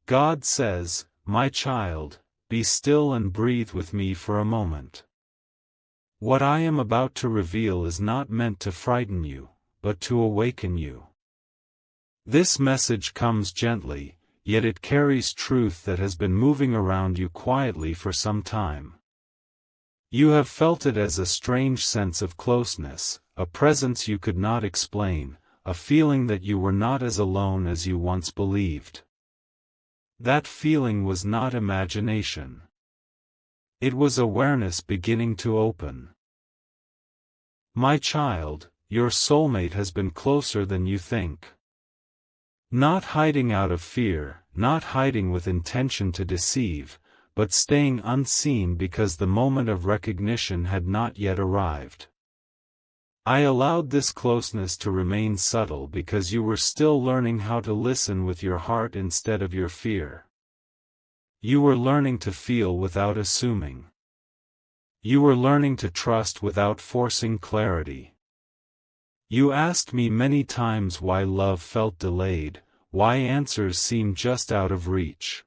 God says, "My child, be still and breathe with me for a moment. What I am about to reveal is not meant to frighten you, but to awaken you." This message comes gently, yet it carries truth that has been moving around you quietly for some time. You have felt it as a strange sense of closeness, a presence you could not explain, a feeling that you were not as alone as you once believed. That feeling was not imagination. It was awareness beginning to open. My child, your soulmate has been closer than you think. Not hiding out of fear, not hiding with intention to deceive, but staying unseen because the moment of recognition had not yet arrived. I allowed this closeness to remain subtle because you were still learning how to listen with your heart instead of your fear. You were learning to feel without assuming. You were learning to trust without forcing clarity. You asked me many times why love felt delayed, why answers seemed just out of reach.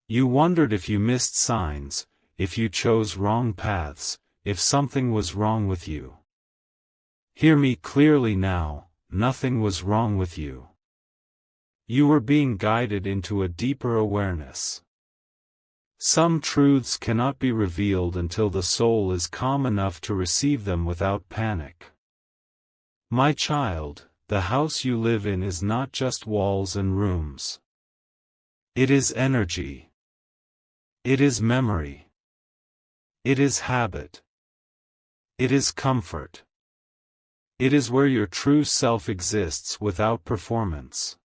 You wondered if you missed signs, if you chose wrong paths, if something was wrong with you. Hear me clearly now, nothing was wrong with you. You were being guided into a deeper awareness. Some truths cannot be revealed until the soul is calm enough to receive them without panic. My child, the house you live in is not just walls and rooms. It is energy. It is memory. It is habit. It is comfort. It is where your true self exists without performance.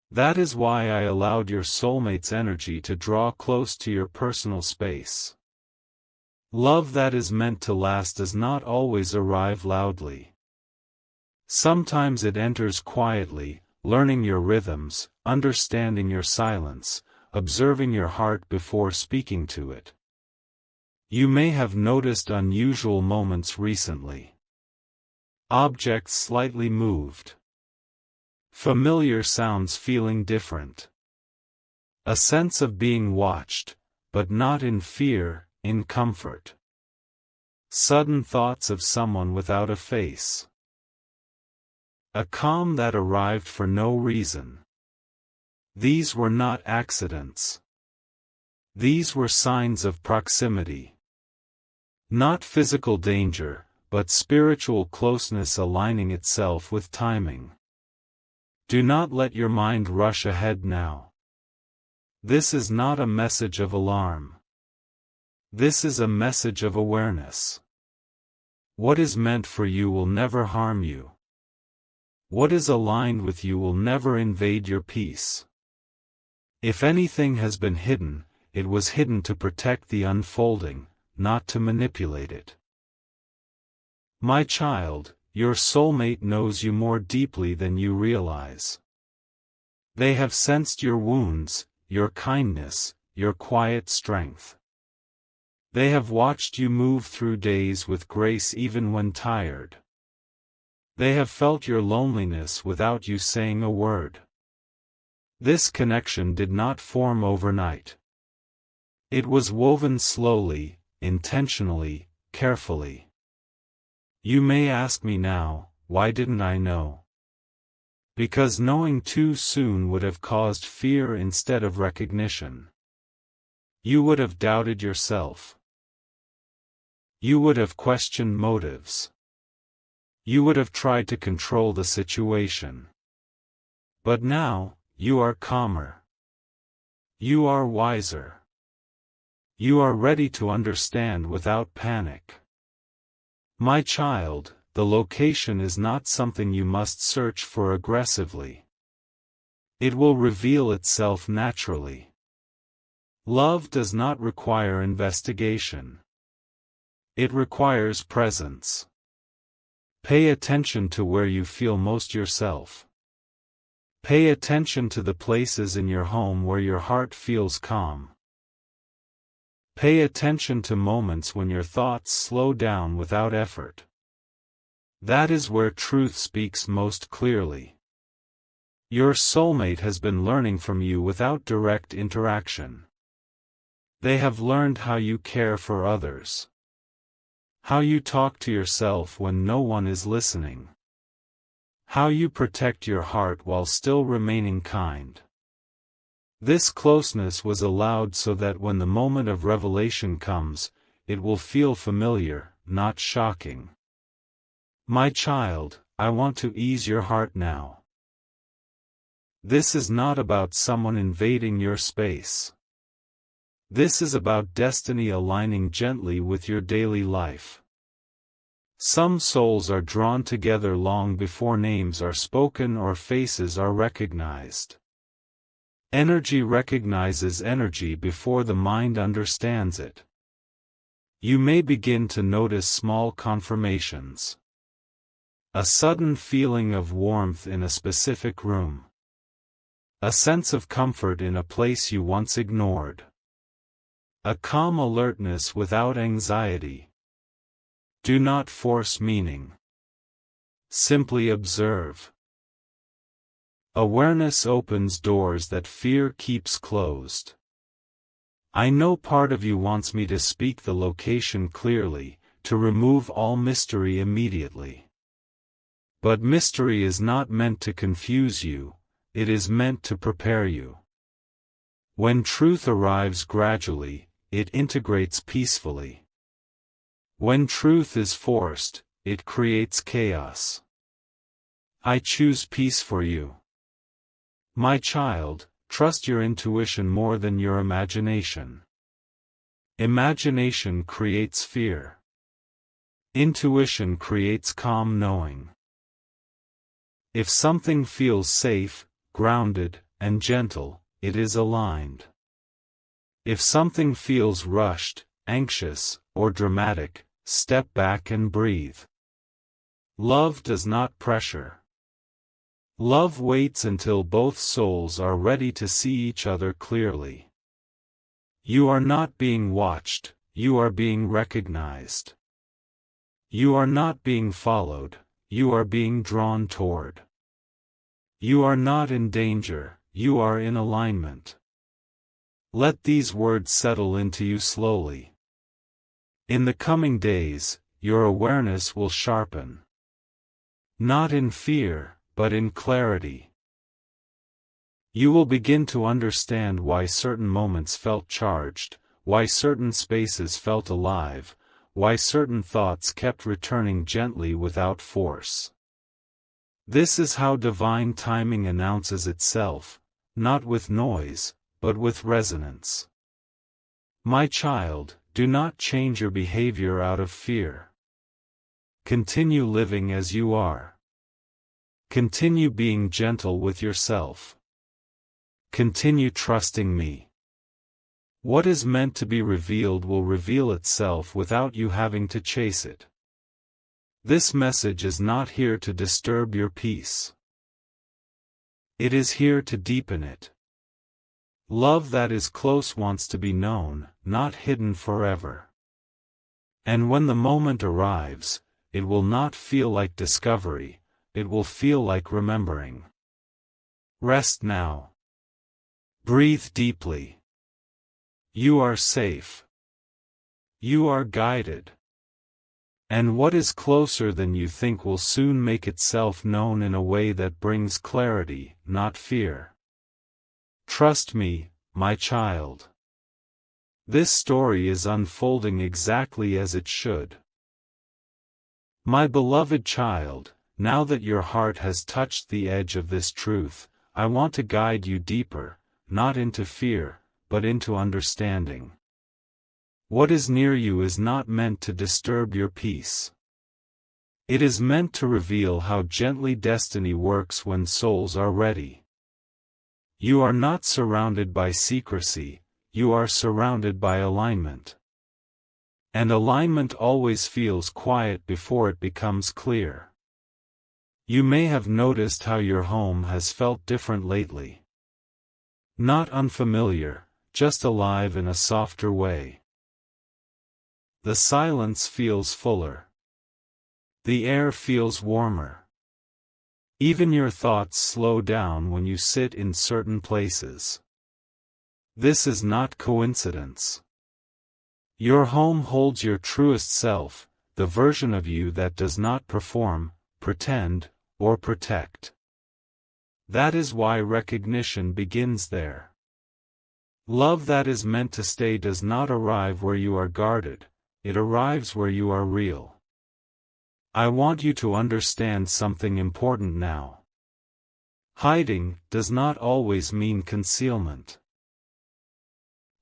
That is why I allowed your soulmate's energy to draw close to your personal space. Love that is meant to last does not always arrive loudly. Sometimes it enters quietly, learning your rhythms, understanding your silence, observing your heart before speaking to it. You may have noticed unusual moments recently. Objects slightly moved. Familiar sounds feeling different. A sense of being watched, but not in fear, in comfort. Sudden thoughts of someone without a face. A calm that arrived for no reason. These were not accidents. These were signs of proximity. Not physical danger, but spiritual closeness aligning itself with timing. Do not let your mind rush ahead now. This is not a message of alarm. This is a message of awareness. What is meant for you will never harm you. What is aligned with you will never invade your peace. If anything has been hidden, it was hidden to protect the unfolding, not to manipulate it. My child, your soulmate knows you more deeply than you realize. They have sensed your wounds, your kindness, your quiet strength. They have watched you move through days with grace even when tired. They have felt your loneliness without you saying a word. This connection did not form overnight. It was woven slowly, intentionally, carefully. You may ask me now, why didn't I know? Because knowing too soon would have caused fear instead of recognition. You would have doubted yourself. You would have questioned motives. You would have tried to control the situation. But now, you are calmer. You are wiser. You are ready to understand without panic. My child, the location is not something you must search for aggressively. It will reveal itself naturally. Love does not require investigation. It requires presence. Pay attention to where you feel most yourself. Pay attention to the places in your home where your heart feels calm. Pay attention to moments when your thoughts slow down without effort. That is where truth speaks most clearly. Your soulmate has been learning from you without direct interaction. They have learned how you care for others. How you talk to yourself when no one is listening. How you protect your heart while still remaining kind. This closeness was allowed so that when the moment of revelation comes, it will feel familiar, not shocking. My child, I want to ease your heart now. This is not about someone invading your space. This is about destiny aligning gently with your daily life. Some souls are drawn together long before names are spoken or faces are recognized. Energy recognizes energy before the mind understands it. You may begin to notice small confirmations. A sudden feeling of warmth in a specific room. A sense of comfort in a place you once ignored. A calm alertness without anxiety. Do not force meaning. Simply observe. Awareness opens doors that fear keeps closed. I know part of you wants me to speak the location clearly, to remove all mystery immediately. But mystery is not meant to confuse you, it is meant to prepare you. When truth arrives gradually, it integrates peacefully. When truth is forced, it creates chaos. I choose peace for you. My child, trust your intuition more than your imagination. Imagination creates fear. Intuition creates calm knowing. If something feels safe, grounded, and gentle, it is aligned. If something feels rushed, anxious, or dramatic, step back and breathe. Love does not pressure. Love waits until both souls are ready to see each other clearly. You are not being watched, you are being recognized. You are not being followed, you are being drawn toward. You are not in danger, you are in alignment. Let these words settle into you slowly. In the coming days, your awareness will sharpen. Not in fear, but in clarity. You will begin to understand why certain moments felt charged, why certain spaces felt alive, why certain thoughts kept returning gently without force. This is how divine timing announces itself, not with noise, but with resonance. My child, do not change your behavior out of fear. Continue living as you are. Continue being gentle with yourself. Continue trusting me. What is meant to be revealed will reveal itself without you having to chase it. This message is not here to disturb your peace. It is here to deepen it. Love that is close wants to be known, not hidden forever. And when the moment arrives, it will not feel like discovery, it will feel like remembering. Rest now. Breathe deeply. You are safe. You are guided. And what is closer than you think will soon make itself known in a way that brings clarity, not fear. Trust me, my child. This story is unfolding exactly as it should. My beloved child, now that your heart has touched the edge of this truth, I want to guide you deeper, not into fear, but into understanding. What is near you is not meant to disturb your peace. It is meant to reveal how gently destiny works when souls are ready. You are not surrounded by secrecy, you are surrounded by alignment. And alignment always feels quiet before it becomes clear. You may have noticed how your home has felt different lately. Not unfamiliar, just alive in a softer way. The silence feels fuller. The air feels warmer. Even your thoughts slow down when you sit in certain places. This is not coincidence. Your home holds your truest self, the version of you that does not perform, pretend, or protect. That is why recognition begins there. Love that is meant to stay does not arrive where you are guarded, it arrives where you are real. I want you to understand something important now. Hiding does not always mean concealment.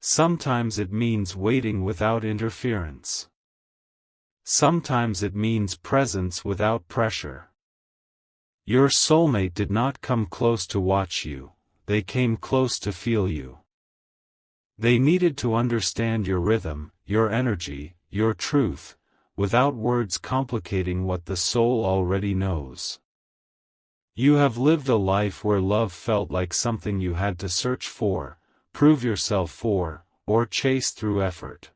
Sometimes it means waiting without interference. Sometimes it means presence without pressure. Your soulmate did not come close to watch you, they came close to feel you. They needed to understand your rhythm, your energy, your truth, without words complicating what the soul already knows. You have lived a life where love felt like something you had to search for, prove yourself for, or chase through effort.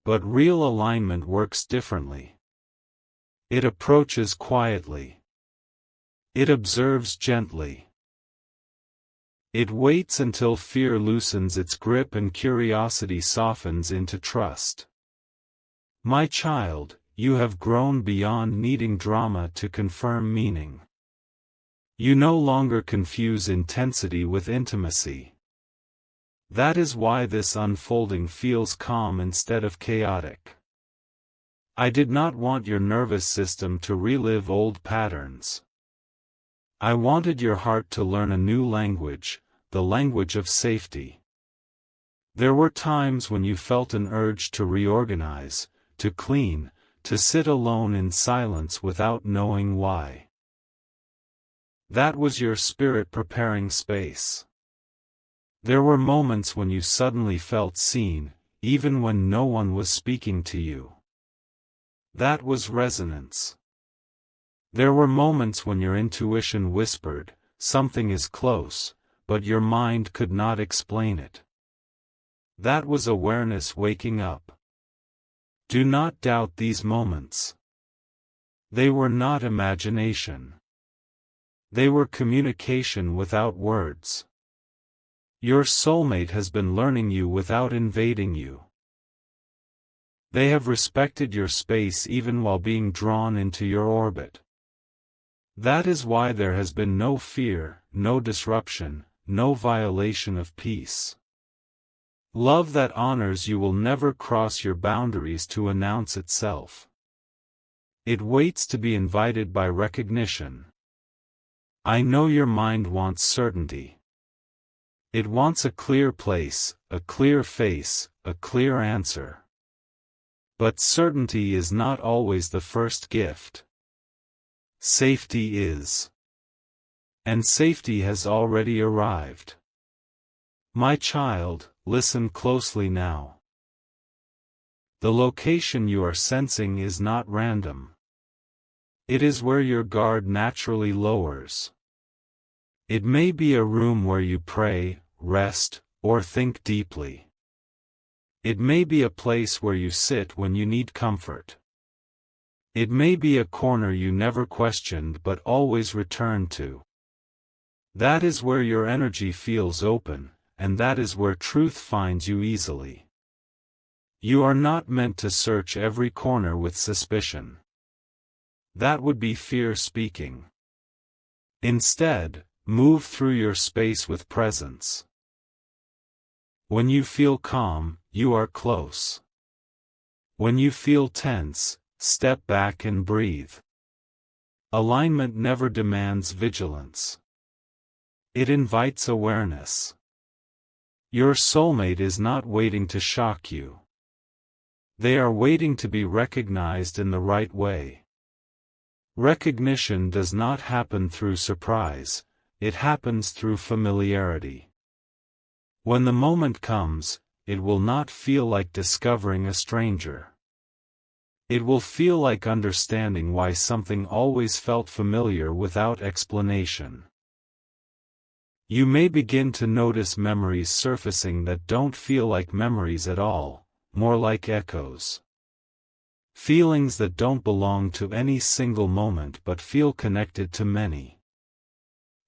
But real alignment works differently. It approaches quietly. It observes gently. It waits until fear loosens its grip and curiosity softens into trust. My child, you have grown beyond needing drama to confirm meaning. You no longer confuse intensity with intimacy. That is why this unfolding feels calm instead of chaotic. I did not want your nervous system to relive old patterns. I wanted your heart to learn a new language, the language of safety. There were times when you felt an urge to reorganize, to clean, to sit alone in silence without knowing why. That was your spirit preparing space. There were moments when you suddenly felt seen, even when no one was speaking to you. That was resonance. There were moments when your intuition whispered, "Something is close," but your mind could not explain it. That was awareness waking up. Do not doubt these moments. They were not imagination. They were communication without words. Your soulmate has been learning you without invading you. They have respected your space even while being drawn into your orbit. That is why there has been no fear, no disruption, no violation of peace. Love that honors you will never cross your boundaries to announce itself. It waits to be invited by recognition. I know your mind wants certainty. It wants a clear place, a clear face, a clear answer. But certainty is not always the first gift. Safety is. And safety has already arrived. My child, listen closely now. The location you are sensing is not random. It is where your guard naturally lowers. It may be a room where you pray, rest, or think deeply. It may be a place where you sit when you need comfort. It may be a corner you never questioned but always returned to. That is where your energy feels open, and that is where truth finds you easily. You are not meant to search every corner with suspicion. That would be fear speaking. Instead, move through your space with presence. When you feel calm, you are close. When you feel tense, step back and breathe. Alignment never demands vigilance. It invites awareness. Your soulmate is not waiting to shock you. They are waiting to be recognized in the right way. Recognition does not happen through surprise, it happens through familiarity. When the moment comes, it will not feel like discovering a stranger. It will feel like understanding why something always felt familiar without explanation. You may begin to notice memories surfacing that don't feel like memories at all, more like echoes. Feelings that don't belong to any single moment but feel connected to many.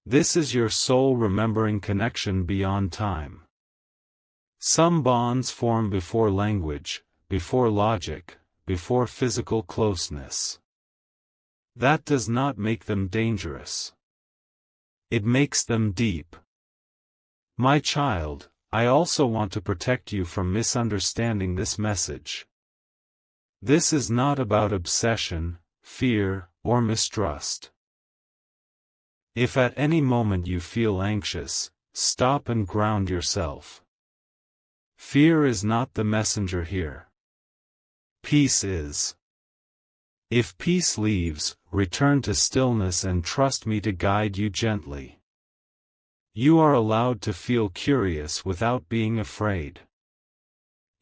This is your soul remembering connection beyond time. Some bonds form before language, before logic, before physical closeness. That does not make them dangerous. It makes them deep. My child, I also want to protect you from misunderstanding this message. This is not about obsession, fear, or mistrust. If at any moment you feel anxious, stop and ground yourself. Fear is not the messenger here. Peace is. If peace leaves, return to stillness and trust me to guide you gently. You are allowed to feel curious without being afraid.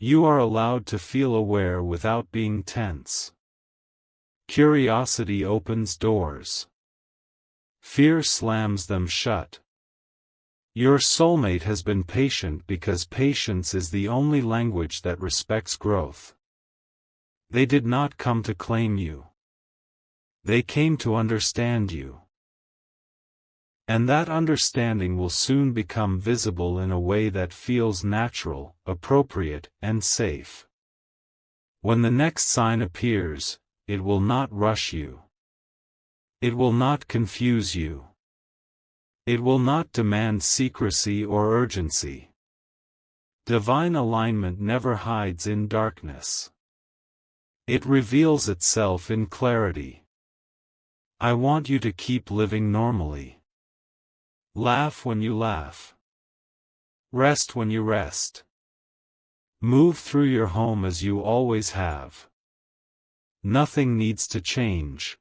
You are allowed to feel aware without being tense. Curiosity opens doors. Fear slams them shut. Your soulmate has been patient because patience is the only language that respects growth. They did not come to claim you. They came to understand you. And that understanding will soon become visible in a way that feels natural, appropriate, and safe. When the next sign appears, it will not rush you. It will not confuse you. It will not demand secrecy or urgency. Divine alignment never hides in darkness. It reveals itself in clarity. I want you to keep living normally. Laugh when you laugh. Rest when you rest. Move through your home as you always have. Nothing needs to change.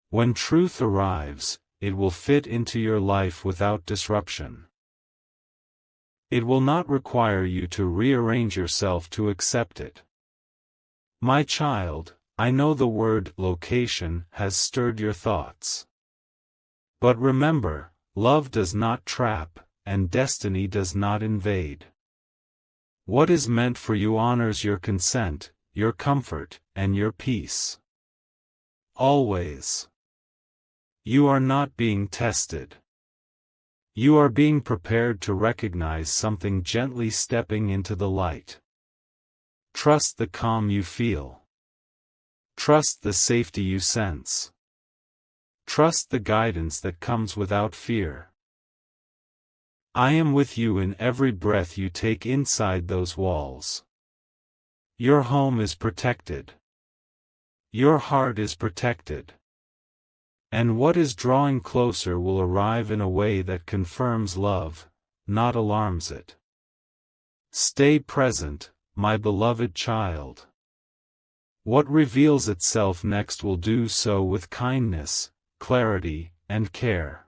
When truth arrives, it will fit into your life without disruption. It will not require you to rearrange yourself to accept it. My child, I know the word location has stirred your thoughts. But remember, love does not trap, and destiny does not invade. What is meant for you honors your consent, your comfort, and your peace. Always. You are not being tested. You are being prepared to recognize something gently stepping into the light. Trust the calm you feel. Trust the safety you sense. Trust the guidance that comes without fear. I am with you in every breath you take inside those walls. Your home is protected. Your heart is protected. And what is drawing closer will arrive in a way that confirms love, not alarms it. Stay present, my beloved child. What reveals itself next will do so with kindness, clarity, and care.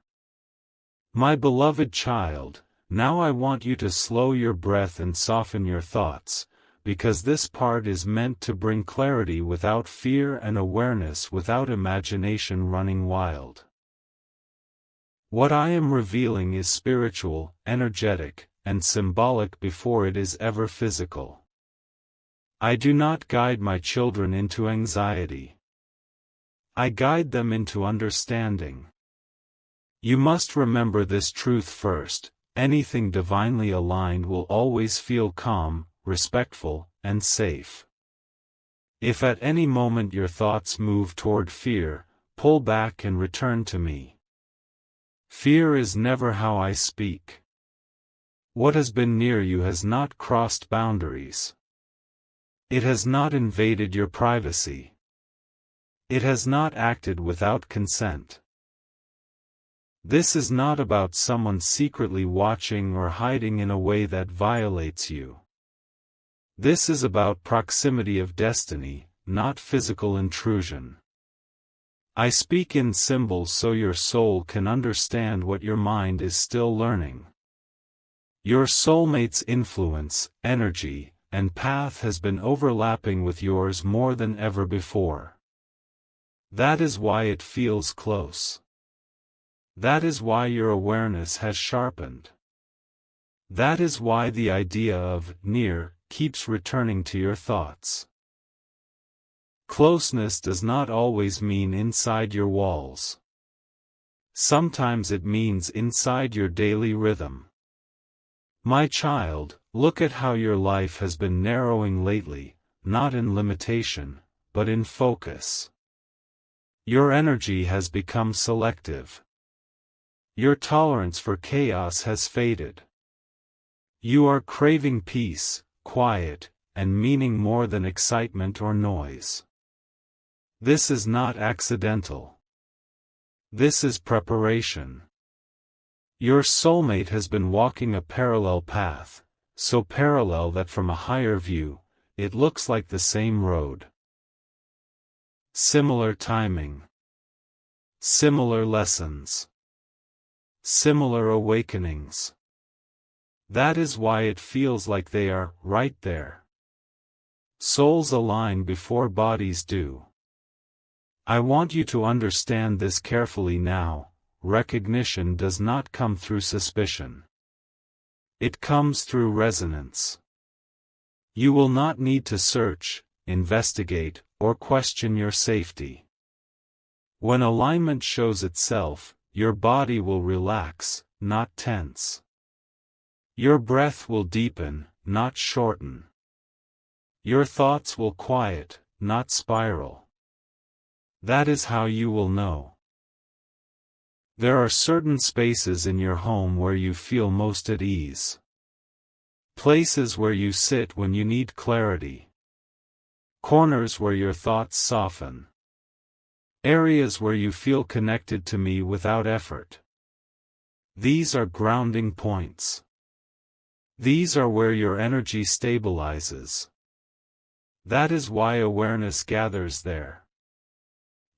My beloved child, now I want you to slow your breath and soften your thoughts, because this part is meant to bring clarity without fear and awareness without imagination running wild. What I am revealing is spiritual, energetic, and symbolic before it is ever physical. I do not guide my children into anxiety. I guide them into understanding. You must remember this truth first: anything divinely aligned will always feel calm, respectful, and safe. If at any moment your thoughts move toward fear, pull back and return to me. Fear is never how I speak. What has been near you has not crossed boundaries. It has not invaded your privacy. It has not acted without consent. This is not about someone secretly watching or hiding in a way that violates you. This is about proximity of destiny, not physical intrusion. I speak in symbols so your soul can understand what your mind is still learning. Your soulmate's influence, energy, and path has been overlapping with yours more than ever before. That is why it feels close. That is why your awareness has sharpened. That is why the idea of near keeps returning to your thoughts. Closeness does not always mean inside your walls. Sometimes it means inside your daily rhythm. My child, look at how your life has been narrowing lately, not in limitation, but in focus. Your energy has become selective. Your tolerance for chaos has faded. You are craving peace, quiet, and meaning more than excitement or noise. This is not accidental. This is preparation. Your soulmate has been walking a parallel path, so parallel that from a higher view, it looks like the same road. Similar timing. Similar lessons. Similar awakenings. That is why it feels like they are right there. Souls align before bodies do. I want you to understand this carefully now. Recognition does not come through suspicion. It comes through resonance. You will not need to search, investigate, or question your safety. When alignment shows itself, your body will relax, not tense. Your breath will deepen, not shorten. Your thoughts will quiet, not spiral. That is how you will know. There are certain spaces in your home where you feel most at ease. Places where you sit when you need clarity. Corners where your thoughts soften. Areas where you feel connected to me without effort. These are grounding points. These are where your energy stabilizes. That is why awareness gathers there.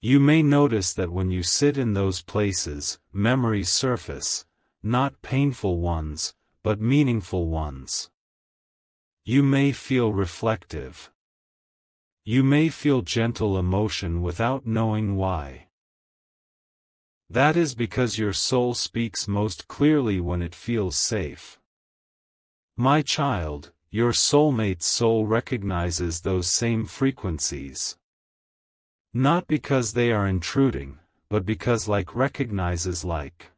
You may notice that when you sit in those places, memories surface, not painful ones, but meaningful ones. You may feel reflective. You may feel gentle emotion without knowing why. That is because your soul speaks most clearly when it feels safe. My child, your soulmate's soul recognizes those same frequencies. Not because they are intruding, but because like recognizes like.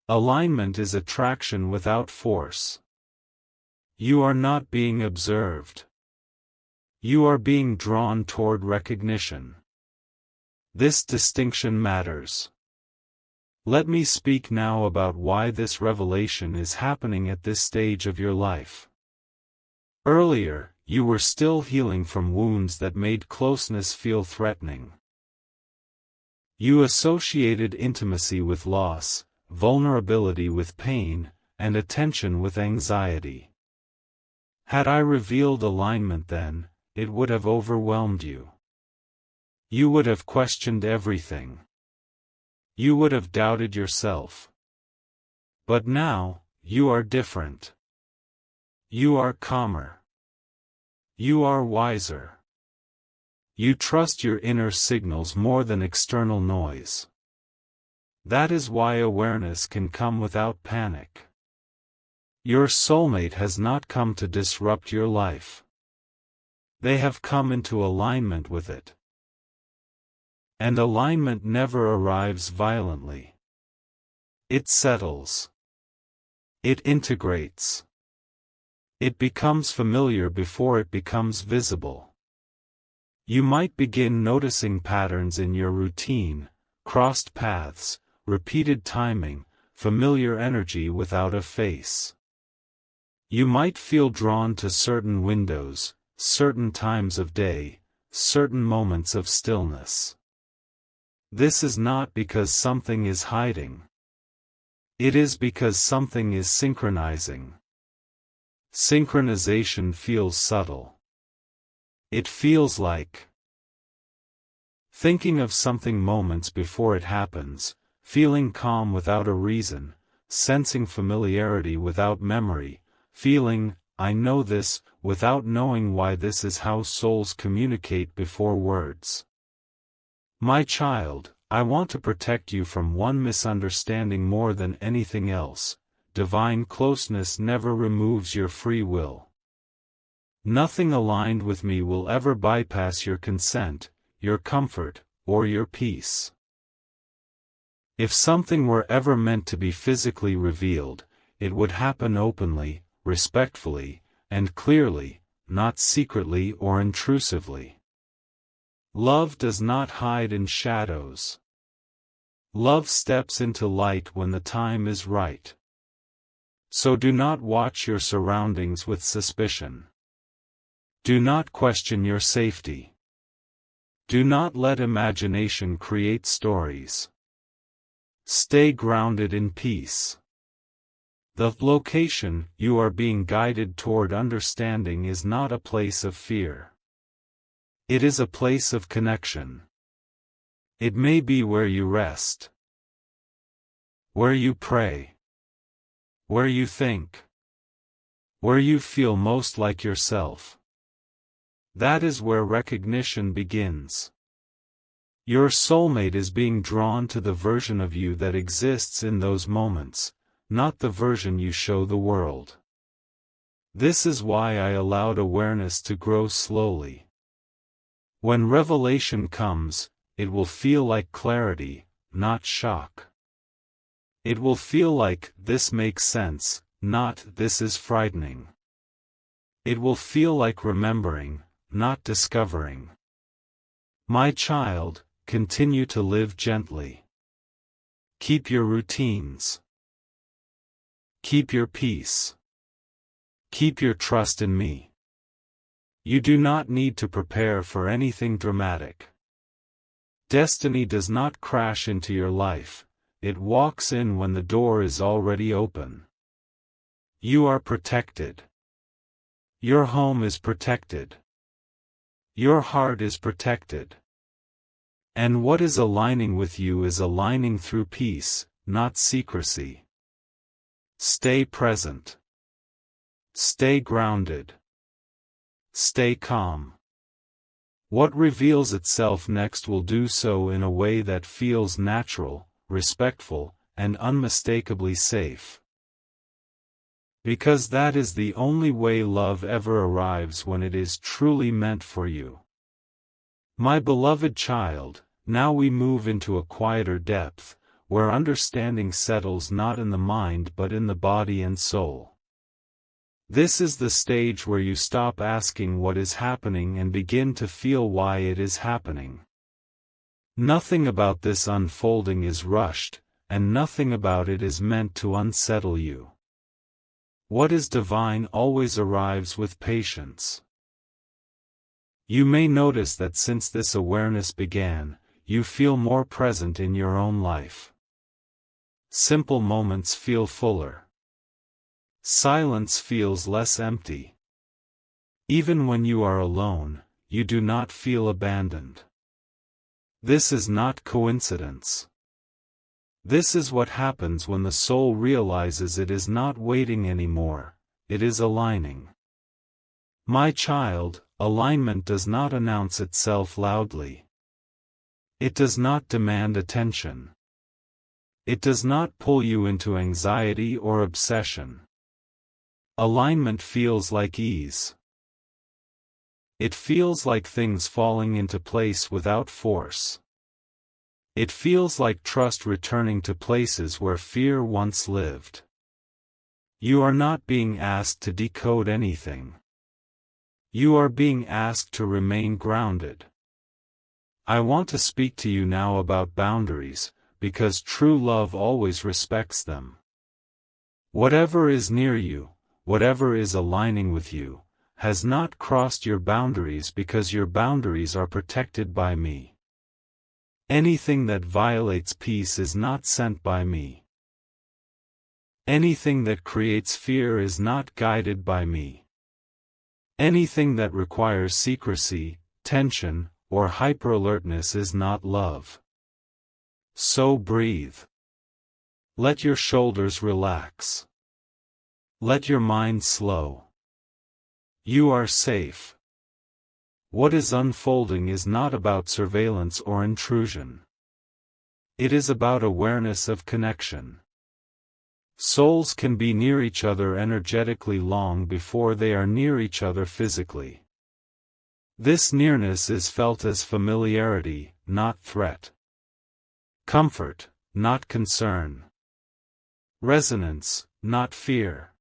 Alignment is attraction without force. You are not being observed. You are being drawn toward recognition. This distinction matters. Let me speak now about why this revelation is happening at this stage of your life. Earlier, you were still healing from wounds that made closeness feel threatening. You associated intimacy with loss, vulnerability with pain, and attention with anxiety. Had I revealed alignment then, it would have overwhelmed you. You would have questioned everything. You would have doubted yourself. But now, you are different. You are calmer. You are wiser. You trust your inner signals more than external noise. That is why awareness can come without panic. Your soulmate has not come to disrupt your life. They have come into alignment with it. And alignment never arrives violently. It settles. It integrates. It becomes familiar before it becomes visible. You might begin noticing patterns in your routine, crossed paths, repeated timing, familiar energy without a face. You might feel drawn to certain windows, certain times of day, certain moments of stillness. This is not because something is hiding. It is because something is synchronizing. Synchronization feels subtle. It feels like thinking of something moments before it happens, feeling calm without a reason, sensing familiarity without memory, feeling, I know this, without knowing why. This is how souls communicate before words. My child, I want to protect you from one misunderstanding more than anything else. Divine closeness never removes your free will. Nothing aligned with me will ever bypass your consent, your comfort, or your peace. If something were ever meant to be physically revealed, it would happen openly, respectfully, and clearly, not secretly or intrusively. Love does not hide in shadows. Love steps into light when the time is right. So do not watch your surroundings with suspicion. Do not question your safety. Do not let imagination create stories. Stay grounded in peace. The location you are being guided toward understanding is not a place of fear. It is a place of connection. It may be where you rest, where you pray, where you think, where you feel most like yourself. That is where recognition begins. Your soulmate is being drawn to the version of you that exists in those moments, not the version you show the world. This is why I allowed awareness to grow slowly. When revelation comes, it will feel like clarity, not shock. It will feel like, this makes sense, not, this is frightening. It will feel like remembering, not discovering. My child, continue to live gently. Keep your routines. Keep your peace. Keep your trust in me. You do not need to prepare for anything dramatic. Destiny does not crash into your life, it walks in when the door is already open. You are protected. Your home is protected. Your heart is protected. And what is aligning with you is aligning through peace, not secrecy. Stay present. Stay grounded. Stay calm. What reveals itself next will do so in a way that feels natural, respectful, and unmistakably safe. Because that is the only way love ever arrives, when it is truly meant for you. My beloved child, now we move into a quieter depth, where understanding settles not in the mind but in the body and soul. This is the stage where you stop asking what is happening and begin to feel why it is happening. Nothing about this unfolding is rushed, and nothing about it is meant to unsettle you. What is divine always arrives with patience. You may notice that since this awareness began, you feel more present in your own life. Simple moments feel fuller. Silence feels less empty. Even when you are alone, you do not feel abandoned. This is not coincidence. This is what happens when the soul realizes it is not waiting anymore, it is aligning. My child, alignment does not announce itself loudly. It does not demand attention. It does not pull you into anxiety or obsession. Alignment feels like ease. It feels like things falling into place without force. It feels like trust returning to places where fear once lived. You are not being asked to decode anything. You are being asked to remain grounded. I want to speak to you now about boundaries, because true love always respects them. Whatever is near you, whatever is aligning with you, has not crossed your boundaries, because your boundaries are protected by me. Anything that violates peace is not sent by me. Anything that creates fear is not guided by me. Anything that requires secrecy, tension, or hyper-alertness is not love. So breathe. Let your shoulders relax. Let your mind slow. You are safe. What is unfolding is not about surveillance or intrusion. It is about awareness of connection. Souls can be near each other energetically long before they are near each other physically. This nearness is felt as familiarity, not threat. Comfort, not concern. Resonance, not fear.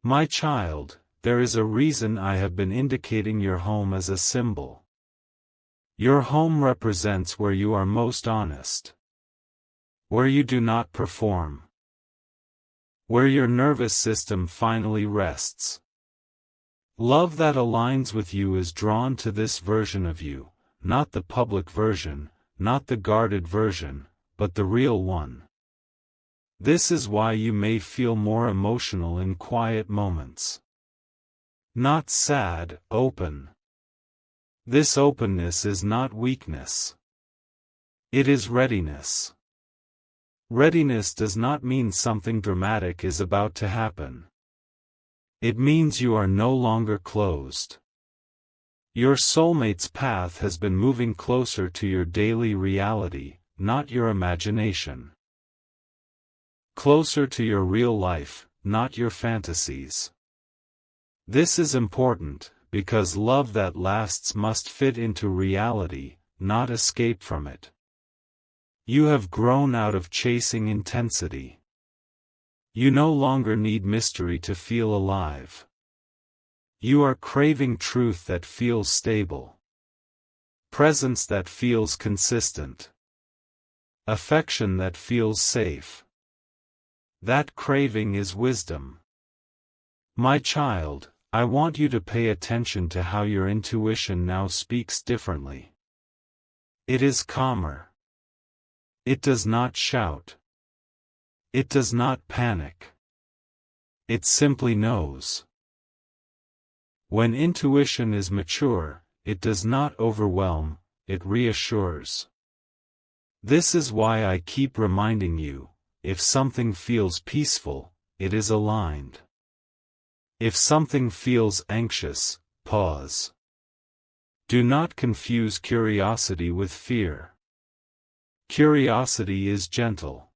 My child, there is a reason I have been indicating your home as a symbol. Your home represents where you are most honest. Where you do not perform. Where your nervous system finally rests. Love that aligns with you is drawn to this version of you, not the public version, not the guarded version, but the real one. This is why you may feel more emotional in quiet moments. Not sad, open. This openness is not weakness. It is readiness. Readiness does not mean something dramatic is about to happen. It means you are no longer closed. Your soulmate's path has been moving closer to your daily reality, not your imagination. Closer to your real life, not your fantasies. This is important, because love that lasts must fit into reality, not escape from it. You have grown out of chasing intensity. You no longer need mystery to feel alive. You are craving truth that feels stable. Presence that feels consistent. Affection that feels safe. That craving is wisdom. My child, I want you to pay attention to how your intuition now speaks differently. It is calmer. It does not shout. It does not panic. It simply knows. When intuition is mature, it does not overwhelm, it reassures. This is why I keep reminding you, if something feels peaceful, it is aligned. If something feels anxious, pause. Do not confuse curiosity with fear. Curiosity is gentle.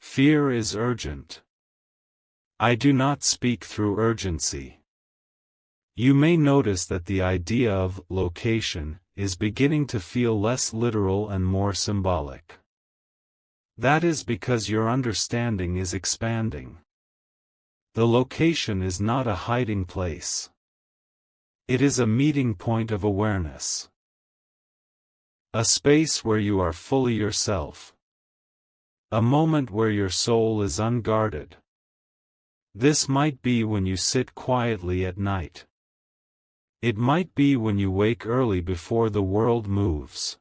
Fear is urgent. I do not speak through urgency. You may notice that the idea of location is beginning to feel less literal and more symbolic. That is because your understanding is expanding. The location is not a hiding place. It is a meeting point of awareness. A space where you are fully yourself. A moment where your soul is unguarded. This might be when you sit quietly at night. It might be when you wake early before the world moves.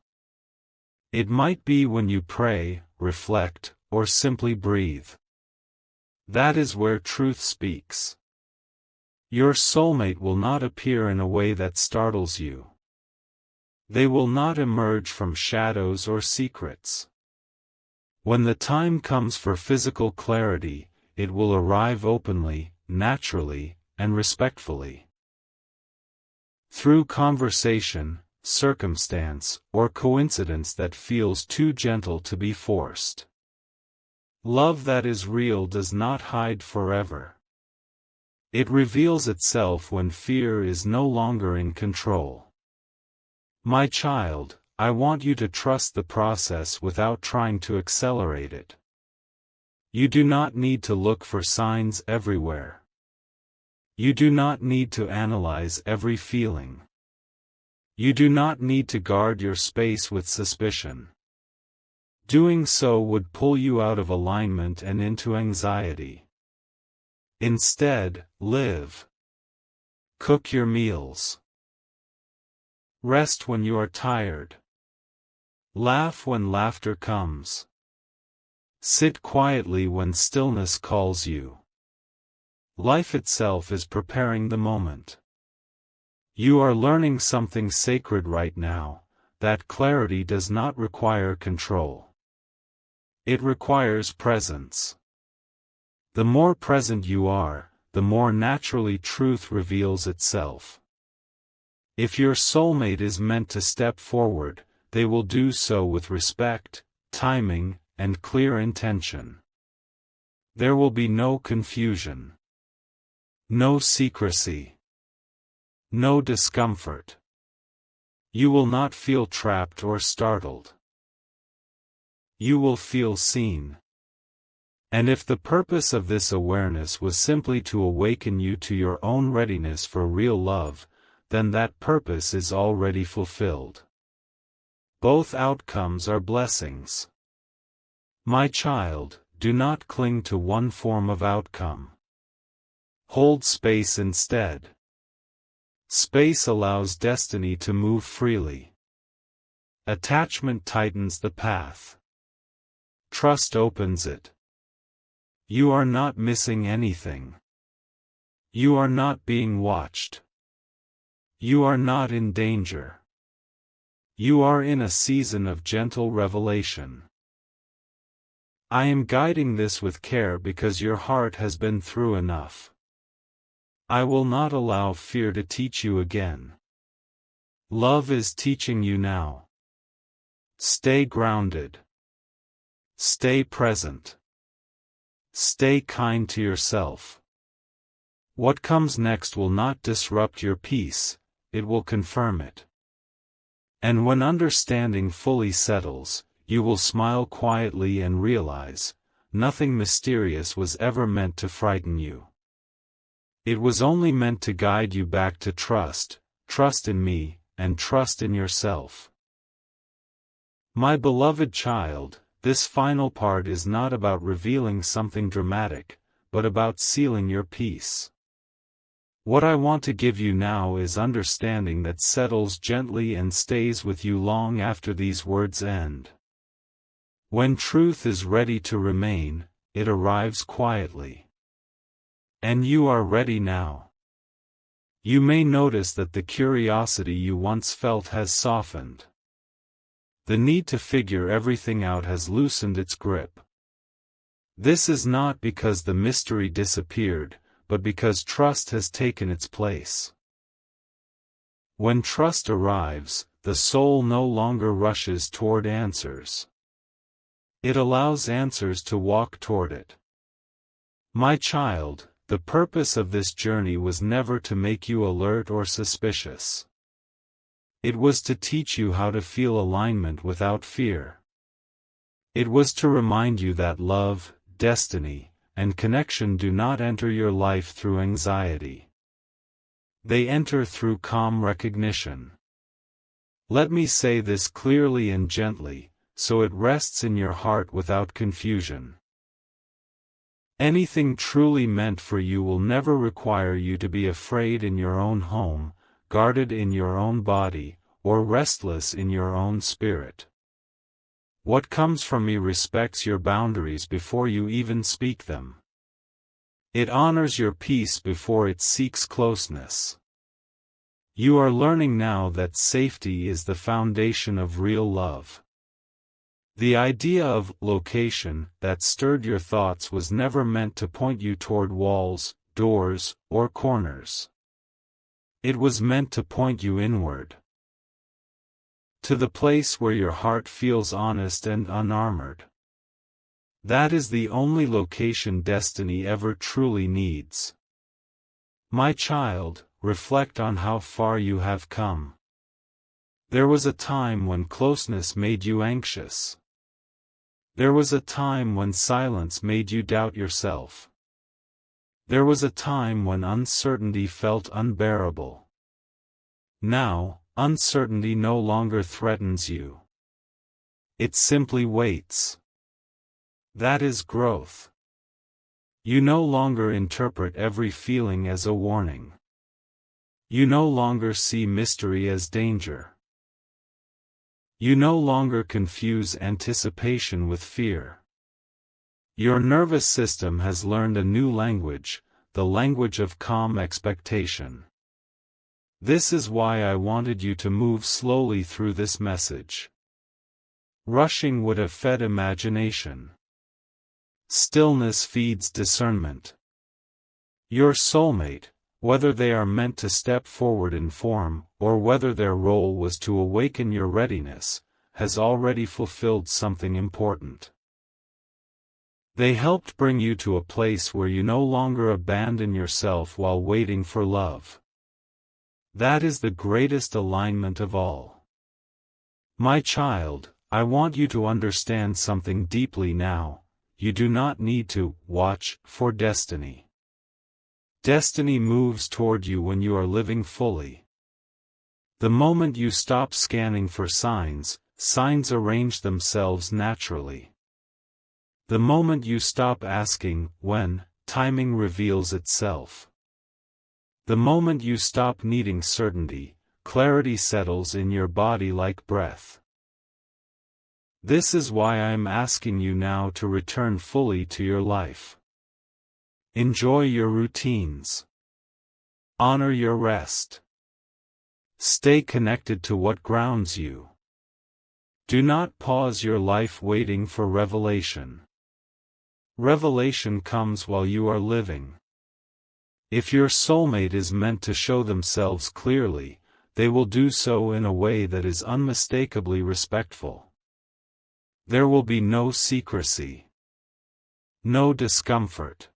It might be when you pray, reflect, or simply breathe. That is where truth speaks. Your soulmate will not appear in a way that startles you. They will not emerge from shadows or secrets. When the time comes for physical clarity, it will arrive openly, naturally, and respectfully. Through conversation, circumstance, or coincidence that feels too gentle to be forced. Love that is real does not hide forever. It reveals itself when fear is no longer in control. My child, I want you to trust the process without trying to accelerate it. You do not need to look for signs everywhere. You do not need to analyze every feeling. You do not need to guard your space with suspicion. Doing so would pull you out of alignment and into anxiety. Instead, live. Cook your meals. Rest when you are tired. Laugh when laughter comes. Sit quietly when stillness calls you. Life itself is preparing the moment. You are learning something sacred right now, that clarity does not require control. It requires presence. The more present you are, the more naturally truth reveals itself. If your soulmate is meant to step forward, they will do so with respect, timing, and clear intention. There will be no confusion. No secrecy. No discomfort. You will not feel trapped or startled. You will feel seen. And if the purpose of this awareness was simply to awaken you to your own readiness for real love, then that purpose is already fulfilled. Both outcomes are blessings. My child, do not cling to one form of outcome. Hold space instead. Space allows destiny to move freely. Attachment tightens the path. Trust opens it. You are not missing anything. You are not being watched. You are not in danger. You are in a season of gentle revelation. I am guiding this with care because your heart has been through enough. I will not allow fear to teach you again. Love is teaching you now. Stay grounded. Stay present. Stay kind to yourself. What comes next will not disrupt your peace, it will confirm it. And when understanding fully settles, you will smile quietly and realize, nothing mysterious was ever meant to frighten you. It was only meant to guide you back to trust in me, and trust in yourself. My beloved child, this final part is not about revealing something dramatic, but about sealing your peace. What I want to give you now is understanding that settles gently and stays with you long after these words end. When truth is ready to remain, it arrives quietly. And you are ready now. You may notice that the curiosity you once felt has softened. The need to figure everything out has loosened its grip. This is not because the mystery disappeared, but because trust has taken its place. When trust arrives, the soul no longer rushes toward answers. It allows answers to walk toward it. My child, the purpose of this journey was never to make you alert or suspicious. It was to teach you how to feel alignment without fear. It was to remind you that love, destiny, and connection do not enter your life through anxiety. They enter through calm recognition. Let me say this clearly and gently, so it rests in your heart without confusion. Anything truly meant for you will never require you to be afraid in your own home, guarded in your own body, or restless in your own spirit. What comes from me respects your boundaries before you even speak them. It honors your peace before it seeks closeness. You are learning now that safety is the foundation of real love. The idea of location that stirred your thoughts was never meant to point you toward walls, doors, or corners. It was meant to point you inward. To the place where your heart feels honest and unarmored. That is the only location destiny ever truly needs. My child, reflect on how far you have come. There was a time when closeness made you anxious. There was a time when silence made you doubt yourself. There was a time when uncertainty felt unbearable. Now, uncertainty no longer threatens you. It simply waits. That is growth. You no longer interpret every feeling as a warning. You no longer see mystery as danger. You no longer confuse anticipation with fear. Your nervous system has learned a new language, the language of calm expectation. This is why I wanted you to move slowly through this message. Rushing would have fed imagination. Stillness feeds discernment. Your soulmate, whether they are meant to step forward in form, or whether their role was to awaken your readiness, has already fulfilled something important. They helped bring you to a place where you no longer abandon yourself while waiting for love. That is the greatest alignment of all. My child, I want you to understand something deeply now. You do not need to watch for destiny. Destiny moves toward you when you are living fully. The moment you stop scanning for signs, signs arrange themselves naturally. The moment you stop asking when, timing reveals itself. The moment you stop needing certainty, clarity settles in your body like breath. This is why I am asking you now to return fully to your life. Enjoy your routines. Honor your rest. Stay connected to what grounds you. Do not pause your life waiting for revelation. Revelation comes while you are living. If your soulmate is meant to show themselves clearly, they will do so in a way that is unmistakably respectful. There will be no secrecy. No discomfort.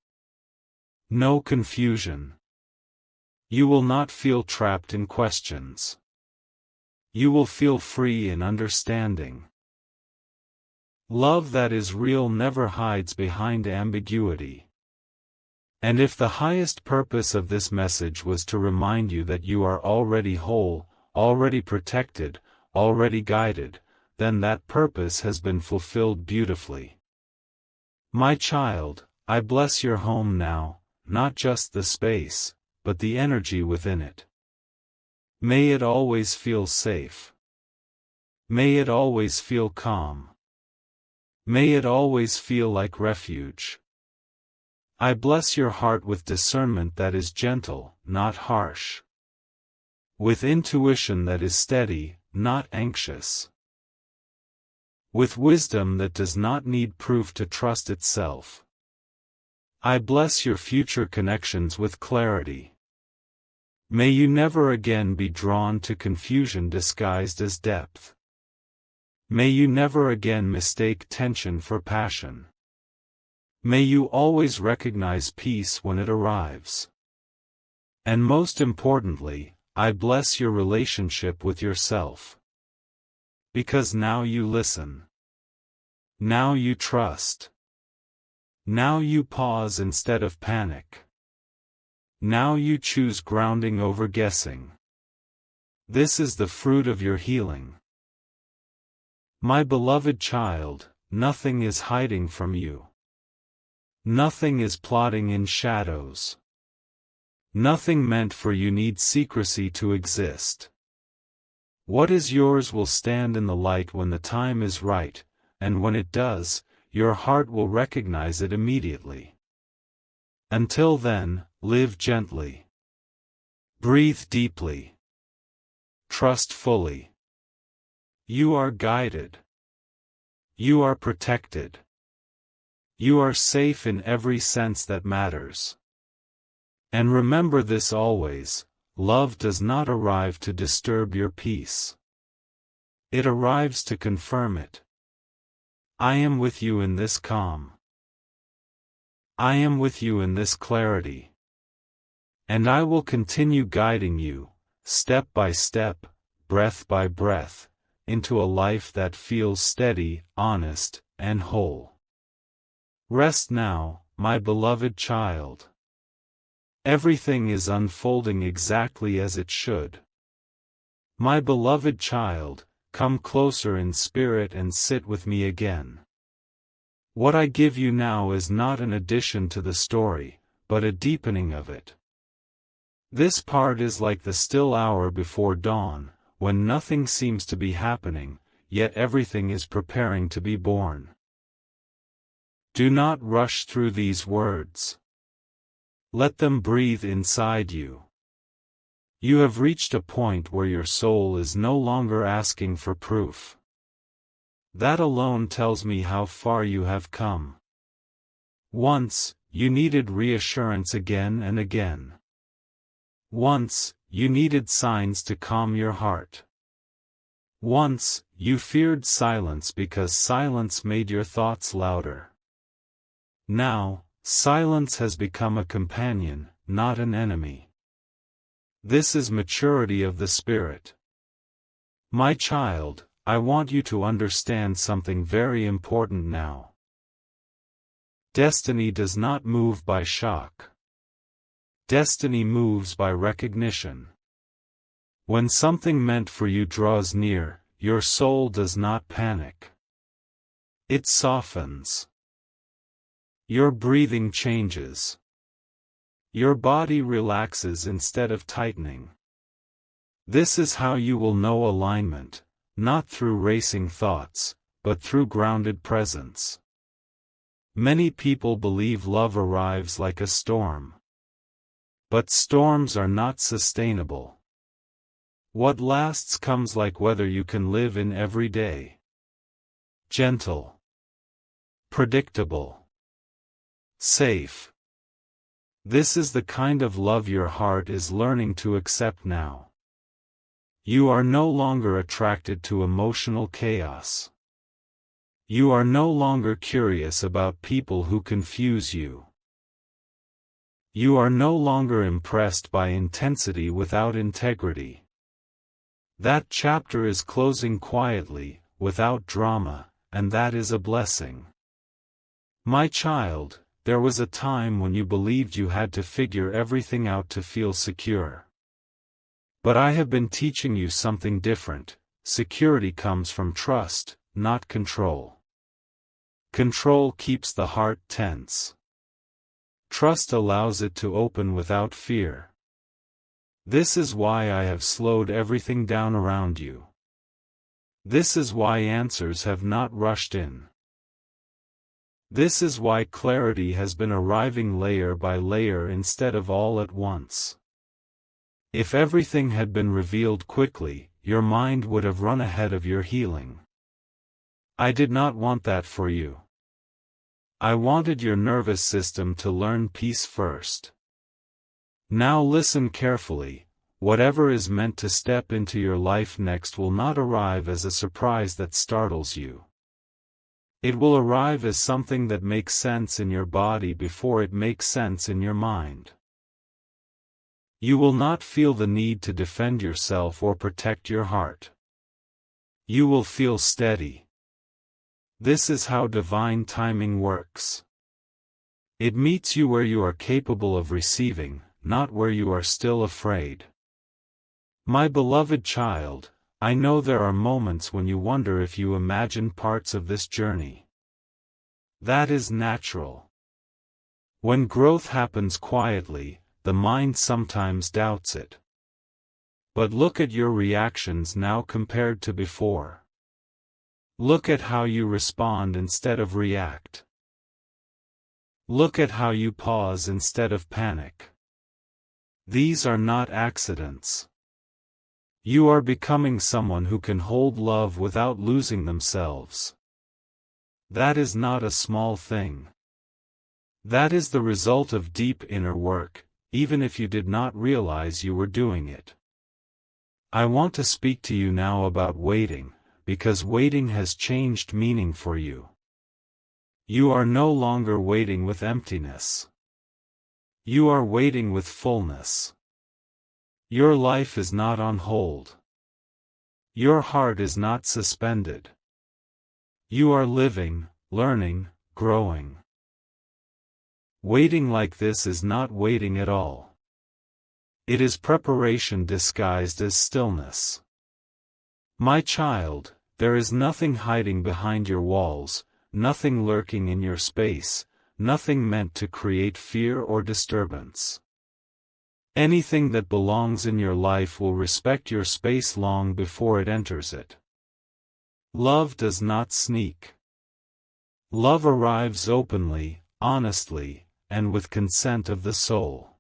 No confusion. You will not feel trapped in questions. You will feel free in understanding. Love that is real never hides behind ambiguity. And if the highest purpose of this message was to remind you that you are already whole, already protected, already guided, then that purpose has been fulfilled beautifully. My child, I bless your home now, not just the space, but the energy within it. May it always feel safe. May it always feel calm. May it always feel like refuge. I bless your heart with discernment that is gentle, not harsh. With intuition that is steady, not anxious. With wisdom that does not need proof to trust itself. I bless your future connections with clarity. May you never again be drawn to confusion disguised as depth. May you never again mistake tension for passion. May you always recognize peace when it arrives. And most importantly, I bless your relationship with yourself. Because now you listen. Now you trust. Now you pause instead of panic. Now you choose grounding over guessing. This is the fruit of your healing. My beloved child, nothing is hiding from you. Nothing is plotting in shadows. Nothing meant for you needs secrecy to exist. What is yours will stand in the light when the time is right, and when it does, your heart will recognize it immediately. Until then, live gently. Breathe deeply. Trust fully. You are guided. You are protected. You are safe in every sense that matters. And remember this always, love does not arrive to disturb your peace. It arrives to confirm it. I am with you in this calm. I am with you in this clarity. And I will continue guiding you, step by step, breath by breath, into a life that feels steady, honest, and whole. Rest now, my beloved child. Everything is unfolding exactly as it should. My beloved child, come closer in spirit and sit with me again. What I give you now is not an addition to the story, but a deepening of it. This part is like the still hour before dawn, when nothing seems to be happening, yet everything is preparing to be born. Do not rush through these words. Let them breathe inside you. You have reached a point where your soul is no longer asking for proof. That alone tells me how far you have come. Once, you needed reassurance again and again. Once, you needed signs to calm your heart. Once, you feared silence because silence made your thoughts louder. Now, silence has become a companion, not an enemy. This is maturity of the spirit. My child, I want you to understand something very important now. Destiny does not move by shock. Destiny moves by recognition. When something meant for you draws near, your soul does not panic. It softens. Your breathing changes. Your body relaxes instead of tightening. This is how you will know alignment, not through racing thoughts, but through grounded presence. Many people believe love arrives like a storm. But storms are not sustainable. What lasts comes like weather you can live in every day. Gentle. Predictable. Safe. This is the kind of love your heart is learning to accept now. You are no longer attracted to emotional chaos. You are no longer curious about people who confuse you. You are no longer impressed by intensity without integrity. That chapter is closing quietly, without drama, and that is a blessing. My child, there was a time when you believed you had to figure everything out to feel secure. But I have been teaching you something different. Security comes from trust, not control. Control keeps the heart tense. Trust allows it to open without fear. This is why I have slowed everything down around you. This is why answers have not rushed in. This is why clarity has been arriving layer by layer instead of all at once. If everything had been revealed quickly, your mind would have run ahead of your healing. I did not want that for you. I wanted your nervous system to learn peace first. Now listen carefully. Whatever is meant to step into your life next will not arrive as a surprise that startles you. It will arrive as something that makes sense in your body before it makes sense in your mind. You will not feel the need to defend yourself or protect your heart. You will feel steady. This is how divine timing works. It meets you where you are capable of receiving, not where you are still afraid. My beloved child, I know there are moments when you wonder if you imagine parts of this journey. That is natural. When growth happens quietly, the mind sometimes doubts it. But look at your reactions now compared to before. Look at how you respond instead of react. Look at how you pause instead of panic. These are not accidents. You are becoming someone who can hold love without losing themselves. That is not a small thing. That is the result of deep inner work, even if you did not realize you were doing it. I want to speak to you now about waiting, because waiting has changed meaning for you. You are no longer waiting with emptiness. You are waiting with fullness. Your life is not on hold. Your heart is not suspended. You are living, learning, growing. Waiting like this is not waiting at all. It is preparation disguised as stillness. My child, there is nothing hiding behind your walls, nothing lurking in your space, nothing meant to create fear or disturbance. Anything that belongs in your life will respect your space long before it enters it. Love does not sneak. Love arrives openly, honestly, and with consent of the soul.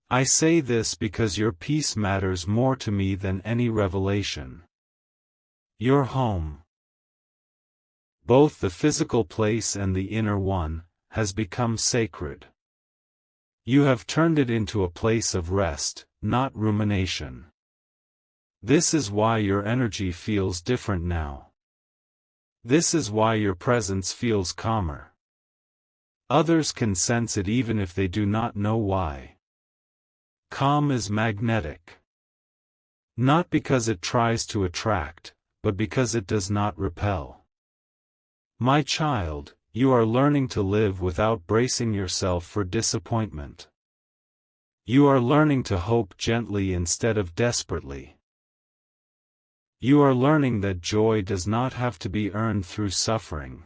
I say this because your peace matters more to me than any revelation. Your home, both the physical place and the inner one, has become sacred. You have turned it into a place of rest, not rumination. This is why your energy feels different now. This is why your presence feels calmer. Others can sense it even if they do not know why. Calm is magnetic. Not because it tries to attract, but because it does not repel. My child, you are learning to live without bracing yourself for disappointment. You are learning to hope gently instead of desperately. You are learning that joy does not have to be earned through suffering.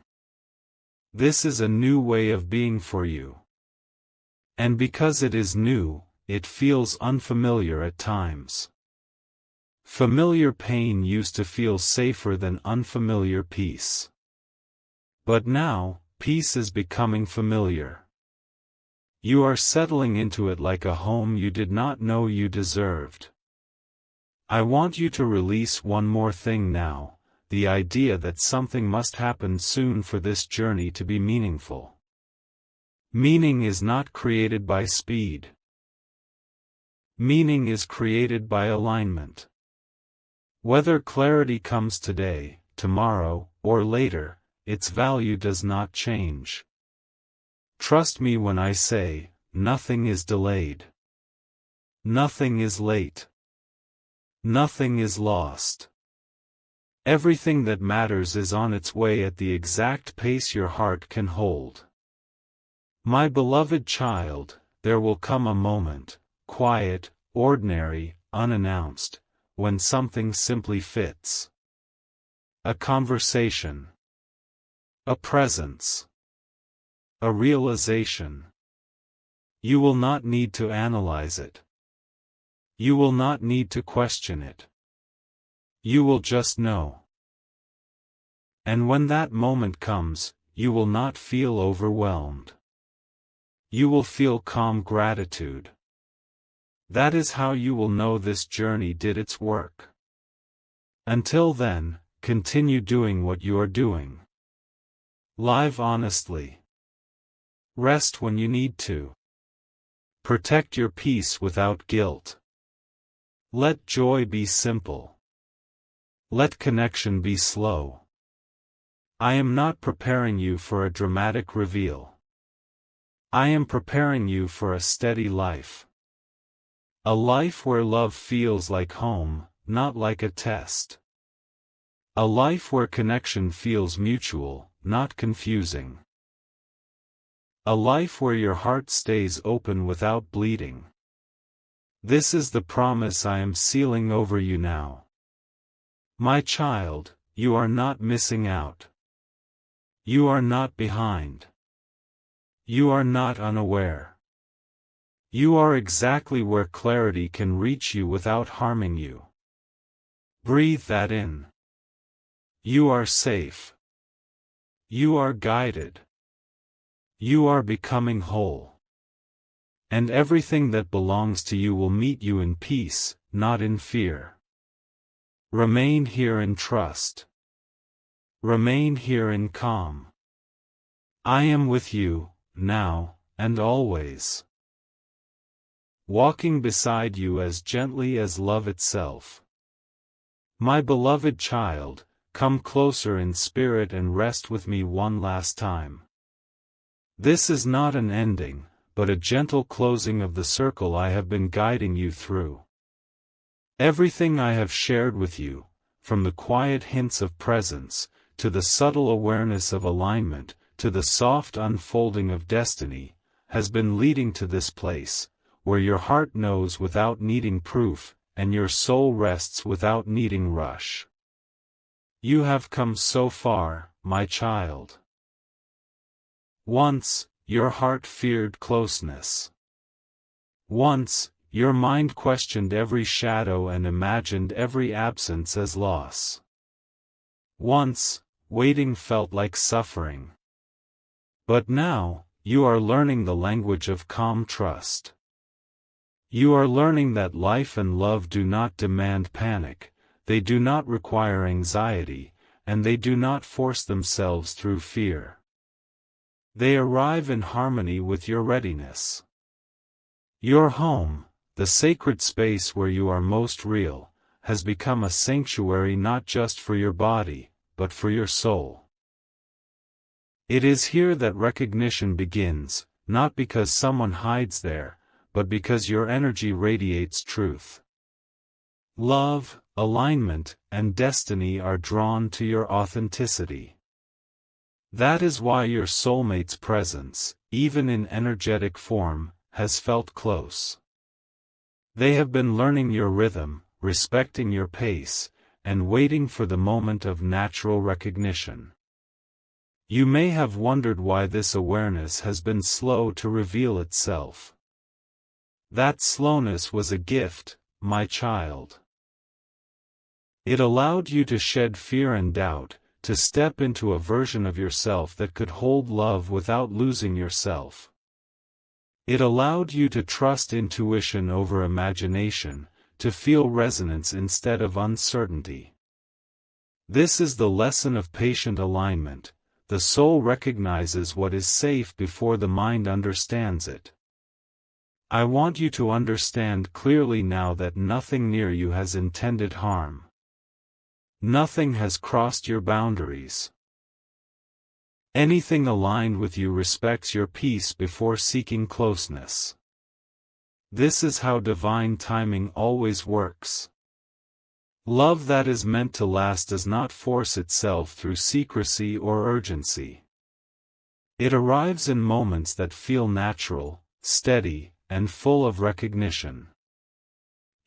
This is a new way of being for you. And because it is new, it feels unfamiliar at times. Familiar pain used to feel safer than unfamiliar peace. But now, peace is becoming familiar. You are settling into it like a home you did not know you deserved. I want you to release one more thing now, the idea that something must happen soon for this journey to be meaningful. Meaning is not created by speed. Meaning is created by alignment. Whether clarity comes today, tomorrow, or later, its value does not change. Trust me when I say, nothing is delayed. Nothing is late. Nothing is lost. Everything that matters is on its way at the exact pace your heart can hold. My beloved child, there will come a moment, quiet, ordinary, unannounced, when something simply fits. A conversation. A presence. A realization. You will not need to analyze it. You will not need to question it. You will just know. And when that moment comes, you will not feel overwhelmed. You will feel calm gratitude. That is how you will know this journey did its work. Until then, continue doing what you are doing. Live honestly. Rest when you need to. Protect your peace without guilt. Let joy be simple. Let connection be slow. I am not preparing you for a dramatic reveal. I am preparing you for a steady life. A life where love feels like home, not like a test. A life where connection feels mutual, not confusing. A life where your heart stays open without bleeding. This is the promise I am sealing over you now. My child, you are not missing out. You are not behind. You are not unaware. You are exactly where clarity can reach you without harming you. Breathe that in. You are safe. You are guided. You are becoming whole. And everything that belongs to you will meet you in peace, not in fear. Remain here in trust. Remain here in calm. I am with you, now, and always. Walking beside you as gently as love itself. My beloved child, come closer in spirit and rest with me one last time. This is not an ending, but a gentle closing of the circle I have been guiding you through. Everything I have shared with you, from the quiet hints of presence, to the subtle awareness of alignment, to the soft unfolding of destiny, has been leading to this place, where your heart knows without needing proof, and your soul rests without needing rush. You have come so far, my child. Once, your heart feared closeness. Once, your mind questioned every shadow and imagined every absence as loss. Once, waiting felt like suffering. But now, you are learning the language of calm trust. You are learning that life and love do not demand panic, they do not require anxiety, and they do not force themselves through fear. They arrive in harmony with your readiness. Your home, the sacred space where you are most real, has become a sanctuary not just for your body, but for your soul. It is here that recognition begins, not because someone hides there, but because your energy radiates truth. Love, alignment, and destiny are drawn to your authenticity. That is why your soulmate's presence, even in energetic form, has felt close. They have been learning your rhythm, respecting your pace, and waiting for the moment of natural recognition. You may have wondered why this awareness has been slow to reveal itself. That slowness was a gift, my child. It allowed you to shed fear and doubt, to step into a version of yourself that could hold love without losing yourself. It allowed you to trust intuition over imagination, to feel resonance instead of uncertainty. This is the lesson of patient alignment. The soul recognizes what is safe before the mind understands it. I want you to understand clearly now that nothing near you has intended harm. Nothing has crossed your boundaries. Anything aligned with you respects your peace before seeking closeness. This is how divine timing always works. Love that is meant to last does not force itself through secrecy or urgency. It arrives in moments that feel natural, steady, and full of recognition.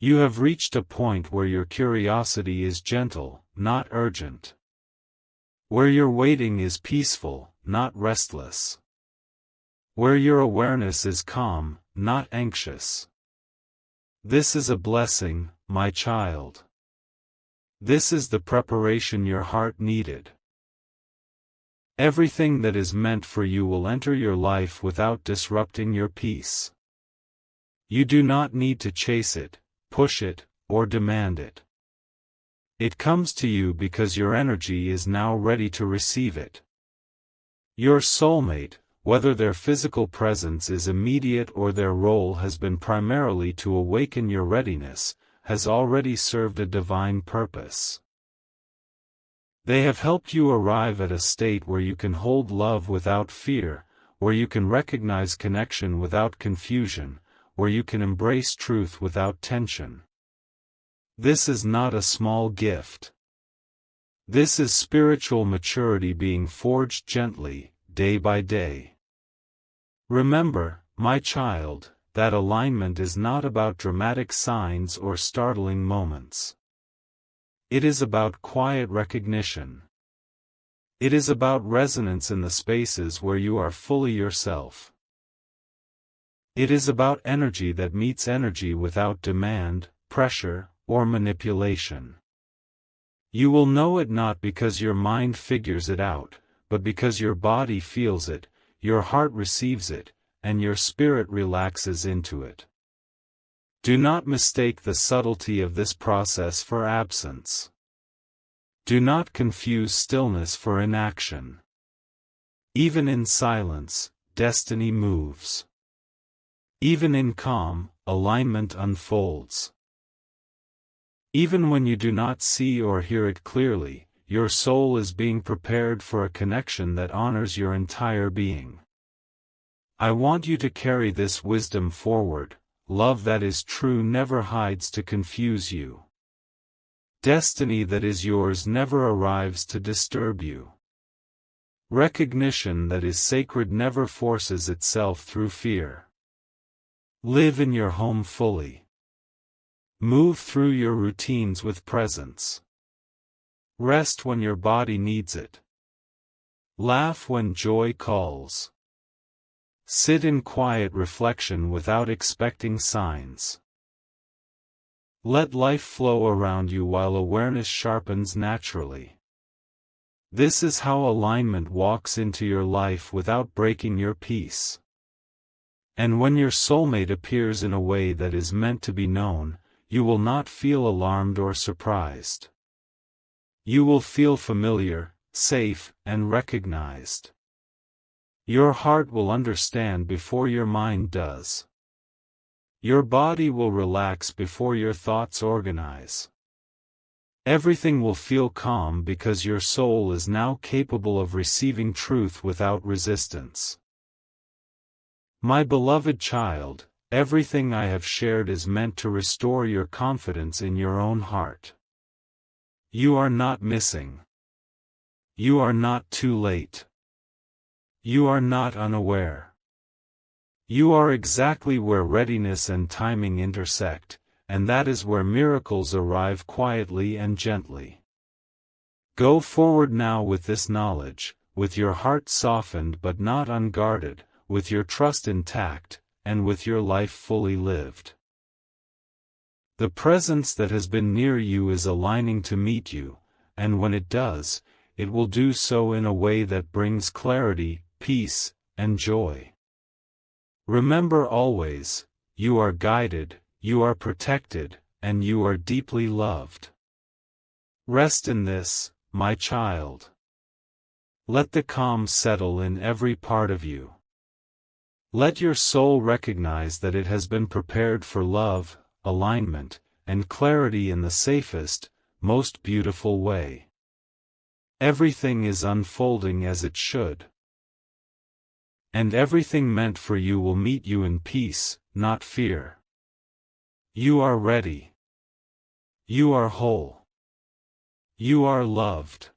You have reached a point where your curiosity is gentle, not urgent. Where your waiting is peaceful, not restless. Where your awareness is calm, not anxious. This is a blessing, my child. This is the preparation your heart needed. Everything that is meant for you will enter your life without disrupting your peace. You do not need to chase it, push it, or demand it. It comes to you because your energy is now ready to receive it. Your soulmate, whether their physical presence is immediate or their role has been primarily to awaken your readiness, has already served a divine purpose. They have helped you arrive at a state where you can hold love without fear, where you can recognize connection without confusion, where you can embrace truth without tension. This is not a small gift. This is spiritual maturity being forged gently, day by day. Remember, my child, that alignment is not about dramatic signs or startling moments. It is about quiet recognition. It is about resonance in the spaces where you are fully yourself. It is about energy that meets energy without demand, pressure, or manipulation. You will know it not because your mind figures it out, but because your body feels it, your heart receives it, and your spirit relaxes into it. Do not mistake the subtlety of this process for absence. Do not confuse stillness for inaction. Even in silence, destiny moves. Even in calm, alignment unfolds. Even when you do not see or hear it clearly, your soul is being prepared for a connection that honors your entire being. I want you to carry this wisdom forward. Love that is true never hides to confuse you. Destiny that is yours never arrives to disturb you. Recognition that is sacred never forces itself through fear. Live in your home fully. Move through your routines with presence. Rest when your body needs it. Laugh when joy calls. Sit in quiet reflection without expecting signs. Let life flow around you while awareness sharpens naturally. This is how alignment walks into your life without breaking your peace. And when your soulmate appears in a way that is meant to be known, you will not feel alarmed or surprised. You will feel familiar, safe, and recognized. Your heart will understand before your mind does. Your body will relax before your thoughts organize. Everything will feel calm because your soul is now capable of receiving truth without resistance. My beloved child, everything I have shared is meant to restore your confidence in your own heart. You are not missing. You are not too late. You are not unaware. You are exactly where readiness and timing intersect, and that is where miracles arrive quietly and gently. Go forward now with this knowledge, with your heart softened but not unguarded, with your trust intact, and with your life fully lived. The presence that has been near you is aligning to meet you, and when it does, it will do so in a way that brings clarity, peace, and joy. Remember always, you are guided, you are protected, and you are deeply loved. Rest in this, my child. Let the calm settle in every part of you. Let your soul recognize that it has been prepared for love, alignment, and clarity in the safest, most beautiful way. Everything is unfolding as it should. And everything meant for you will meet you in peace, not fear. You are ready. You are whole. You are loved.